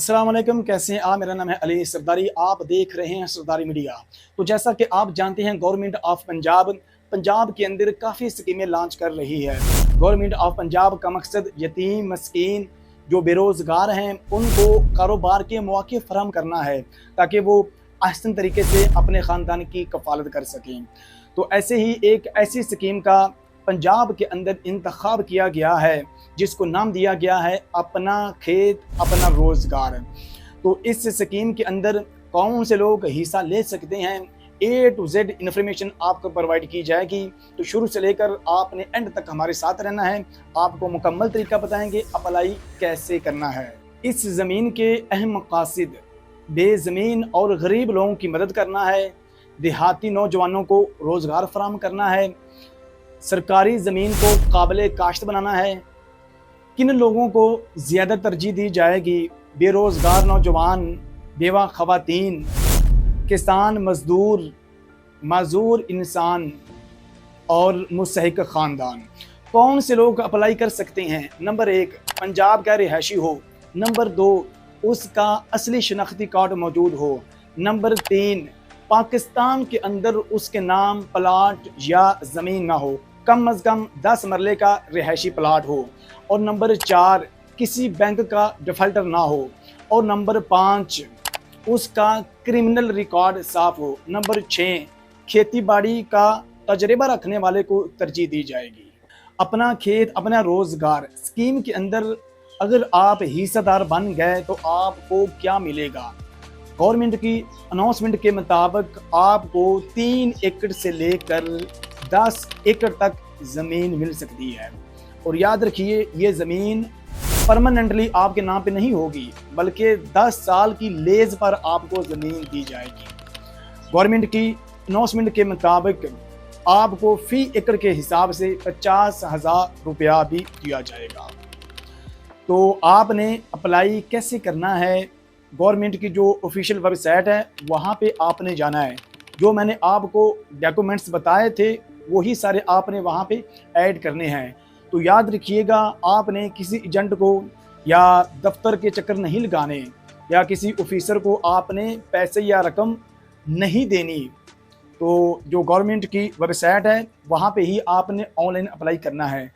अस्सलाम वालेकुम, कैसे हैं आप। मेरा नाम है अली सरदारी, आप देख रहे हैं सरदारी मीडिया। तो जैसा कि आप जानते हैं, गवर्नमेंट ऑफ पंजाब के अंदर काफ़ी स्कीमें लॉन्च कर रही है। गवर्नमेंट ऑफ पंजाब का मकसद यतीम मस्कीन जो बेरोज़गार हैं उनको कारोबार के मौके फराहम करना है ताकि वो अहसन तरीके से अपने ख़ानदान की कफ़ालत कर सकें। तो ऐसे ही एक ऐसी स्कीम का पंजाब के अंदर इंतखाब किया गया है जिसको नाम दिया गया है अपना खेत अपना रोज़गार। तो इस स्कीम के अंदर कौन से लोग हिस्सा ले सकते हैं, A to Z इन्फॉर्मेशन आपको प्रोवाइड की जाएगी। तो शुरू से लेकर आपने एंड तक हमारे साथ रहना है, आपको मुकम्मल तरीका बताएंगे अप्लाई कैसे करना है। इस ज़मीन के अहम मकासद बेज़मीन और गरीब लोगों की मदद करना है, देहाती नौजवानों को रोज़गार फराहम करना है, सरकारी ज़मीन को काबिल काश्त बनाना है। किन लोगों को ज़्यादा तरजीह दी जाएगी? बेरोज़गार नौजवान, बेवा ख़वातीन, किसान, मज़दूर, माज़ूर इंसान और मुस्तहिक ख़ानदान। कौन से लोग अप्लाई कर सकते हैं? नंबर 1 पंजाब का रिहायशी हो। नंबर 2 उसका असली शनाख्ती कार्ड मौजूद हो। नंबर 3 पाकिस्तान के अंदर उसके नाम प्लाट या ज़मीन ना हो, कम अज़ कम 10 मरले का रिहायशी प्लाट हो। और नंबर 4 किसी बैंक का डिफ़ॉल्टर ना हो। और नंबर 5 उसका क्रिमिनल रिकॉर्ड साफ़ हो। नंबर 6 खेती बाड़ी का तजर्बा रखने वाले को तरजीह दी जाएगी। अपना खेत अपना रोज़गार स्कीम के अंदर अगर आप हिस्सेदार बन गए तो आपको क्या मिलेगा? गवर्नमेंट की अनाउंसमेंट के मुताबिक आपको 3 एकड़ से लेकर 10 एकड़ तक ज़मीन मिल सकती है। और याद रखिए, ये ज़मीन परमानेंटली आपके नाम पे नहीं होगी बल्कि 10 साल की लीज़ पर आपको ज़मीन दी जाएगी। गवर्नमेंट की अनाउंसमेंट के मुताबिक आपको फ़ी एकड़ के हिसाब से 50,000 रुपया भी दिया जाएगा। तो आपने अप्लाई कैसे करना है? गवर्नमेंट की जो ऑफिशियल वेबसाइट है वहाँ पे आपने जाना है। जो मैंने आपको डॉक्यूमेंट्स बताए थे वही सारे आपने वहाँ पे ऐड करने हैं। तो याद रखिएगा, आपने किसी एजेंट को या दफ्तर के चक्कर नहीं लगाने या किसी ऑफिसर को आपने पैसे या रकम नहीं देनी। तो जो गवर्नमेंट की वेबसाइट है वहाँ पे ही आपने ऑनलाइन अप्लाई करना है।